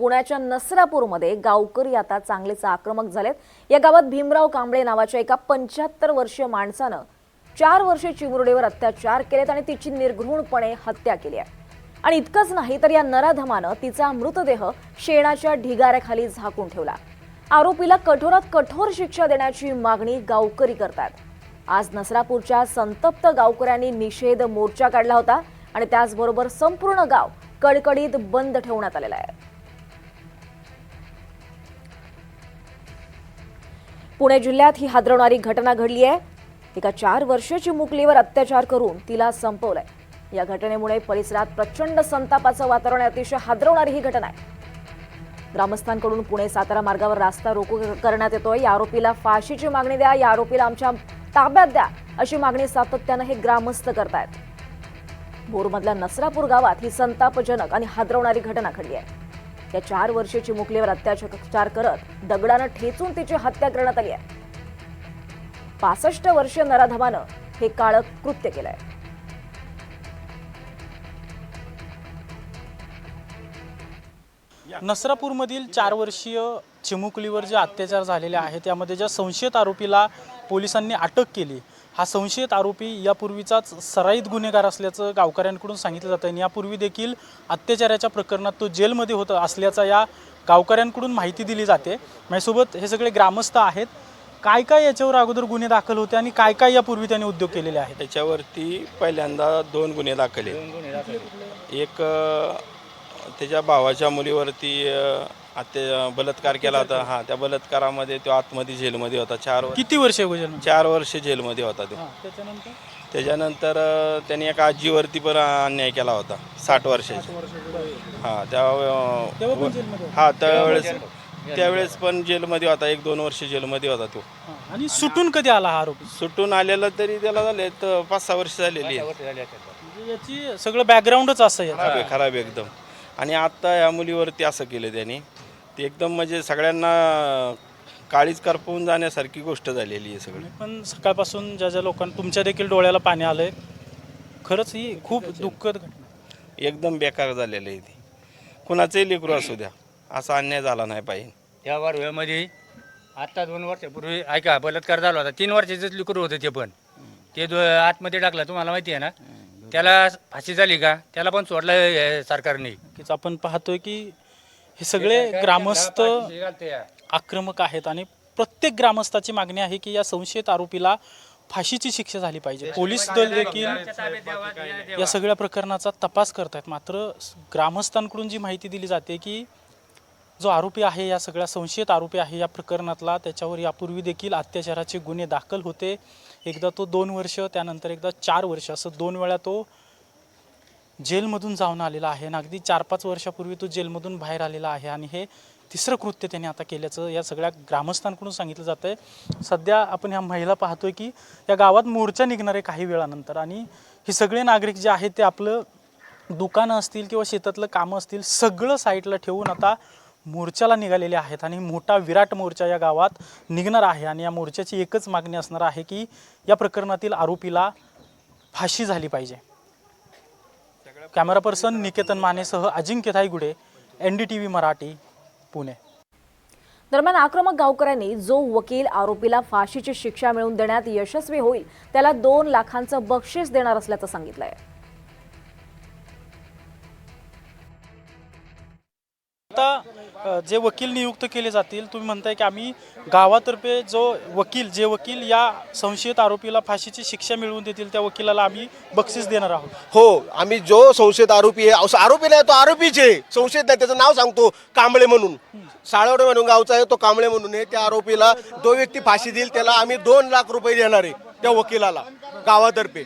पुण्याच्या नसरापूरमध्ये गावकरी आता चांगलेच आक्रमक झालेत। या गावात भीमराव कांबळे नावाच्या एका 75 वर्षीय माणसानं 4 वर्षे चिमुरडीवर अत्याचार केलेत आणि तिची निर्घृणपणे हत्या केली आहे। आणि इतकंच नाही तर या नराधमानं तिचा मृतदेह शेणाच्या ढिगाऱ्याखाली झाकून ठेवला। आरोपीला कठोरात कठोर शिक्षा देण्याची मागणी गावकरी करतात। आज नसरापूरच्या संतप्त गावकऱ्यांनी निषेध मोर्चा काढला होता आणि त्याचबरोबर संपूर्ण गाव कडकडीत बंद ठेवण्यात आलेला आहे। पुणे जिल्ह्यात ही हादरवणारी घटना घडली आहे। एका 4 वर्षाची मुकलीवर अत्याचार करून तिला संपवलंय। या घटनेमुळे परिसरात प्रचंड संतापाचं वातावरण, अतिशय हादरवणारी ही घटना आहे। ग्रामस्थांकडून पुणे सातारा मार्गावर रास्ता रोको करण्यात येतोय। या आरोपीला फाशीची मागणी द्या, या आरोपीला आमच्या ताब्यात द्या अशी मागणी सातत्याने हे ग्रामस्थ करतायत। भोरमधल्या नसरापूर गावात ही संतापजनक आणि हादरवणारी घटना घडली आहे। या 4 वर्षाची मुकलीवर अत्याचार करत दगडानं ठेचून तिची हत्या करण्यात आली आहे। 65 वर्षीय नराधमानं हे काळं कृत्य केलंय। नसरापूरमधील 4 वर्षीय चिमुकलीवर जे अत्याचार झालेले आहेत त्यामध्ये ज्या संशयित आरोपीला पोलिसांनी अटक केली, हा संशयित आरोपी यापूर्वीचाच सराईत गुन्हेगार असल्याचं गावकऱ्यांकडून सांगितलं जातं आणि यापूर्वी देखील अत्याचाराच्या प्रकरणात तो जेलमध्ये होता असल्याचा या गावकऱ्यांकडून माहिती दिली जाते। माझ्यासोबत हे सगळे ग्रामस्थ आहेत। काय काय याच्यावर अगोदर गुन्हे दाखल होते आणि काय काय यापूर्वी त्यांनी उद्योग केलेले आहेत? त्याच्यावरती पहिल्यांदा 2 गुन्हे दाखल आहेत। एक त्याच्या भावाच्या मुलीवरती बलात्कार केला होता। हां, त्या बलात्कारामध्ये तो आतमध्ये जेलमध्ये होता। 4 किती वर्ष जेल? 4 वर्ष जेलमध्ये होता तो। त्याच्यानंतर त्याने एका आजीवरती पण अन्याय केला होता 60 वर्षाची। हां, त्यावेळेस पण जेलमध्ये होता। 1-2 वर्ष जेलमध्ये होता तो। आणि सुटून कधी आला हा आरोपी? सुटून आलेला तरी त्याला झाले 5-6 वर्ष झालेली आहे। म्हणजे याची सगळं बॅकग्राऊंडच असं आहे खराब एकदम। आणि आता या मुलीवरती असं केलं त्यांनी, ते एकदम म्हणजे सगळ्यांना काळीच करपवून जाण्यासारखी गोष्ट झालेली आहे सगळी। पण सकाळपासून ज्या ज्या लोकांना तुमच्या देखील डोळ्याला पाणी आलंय, खरंच ही खूप दुःखद घटना, एकदम बेकार झालेलं आहे ते। कुणाचंही लेकरू असू द्या, असा अन्याय झाला नाही पाहिजे। त्या वेळेमध्ये आत्ता 2 वर्षापूर्वी ऐका बलात्कार झाला होता। 3 वर्षाचंच लेकरू होतं ते पण, ते आतमध्ये टाकलं, तुम्हाला माहिती आहे ना। त्याला फाशी झाली का? त्याला पण सोडलं सरकारने। नक्कीच आपण पाहतोय की हे सगळे ग्रामस्थ आक्रमक आहेत आणि प्रत्येक ग्रामस्थाची मागणी आहे की या संशयित आरोपीला फाशीची शिक्षा झाली पाहिजे। पोलीस दल देखील या सगळ्या प्रकरणाचा तपास करतात। मात्र ग्रामस्थांकडून जी माहिती दिली जाते की जो आरोपी आहे, या सगळ्या संशयित आरोपी आहे या प्रकरणातला, त्याच्यावर यापूर्वी देखील अत्याचाराचे गुन्हे दाखल होते। एकदा तो 2 वर्ष, त्यानंतर एकदा 4 वर्ष, असं 2 वेळा तो जेलमधून जाऊन आलेला आहे आणि अगदी 4-5 वर्षापूर्वी तो जेलमधून बाहेर आलेला आहे आणि हे 3रं कृत्य त्याने आता केल्याचं या सगळ्या ग्रामस्थांकडून सांगितलं जातं आहे। सध्या आपण ह्या महिला पाहतोय की या गावात मोर्चा निघणार आहे काही वेळानंतर आणि हे सगळे नागरिक जे आहेत ते आपलं दुकानं असतील किंवा शेतातलं कामं असतील सगळं साईडला ठेवून आता मोर्चाला निघालेले आहेत आणि मोठा विराट मोर्चा या गावात निघणार आहे आणि या मोर्चाची एकच मागणी असणार आहे की या प्रकरणातील आरोपीला फाशी झाली पाहिजे। कॅमेरा पर्सन निकेतन मानेसह अजिंक्य थाईगुडे, NDTV मराठी, पुणे। दरम्यान आक्रमक गावकऱ्यांनी जो वकील आरोपीला फाशीची शिक्षा मिळवून देण्यात यशस्वी होईल त्याला 2 लाखांचं बक्षीस देणार असल्याचं सांगितलंय। आता जे वकील नियुक्त केले जातील, तुम्ही म्हणताय की आम्ही गावातर्फे जे वकील या संशयित आरोपीला फाशीची शिक्षा मिळवून देतील त्या वकिलाला आम्ही बक्षीस देणार आहोत। हो, आम्ही जो संशयित आरोपी आहे, आरोपी नाही तो आरोपीच आहे, संशयित नाही, त्याचं नाव सांगतो, कांबळे म्हणून, साळवडे म्हणून गावचा आहे तो, कांबळे म्हणून आहे। त्या आरोपीला जो व्यक्ती फाशी देईल त्याला आम्ही 2 लाख रुपये देणार आहे त्या वकिलाला गावातर्फे।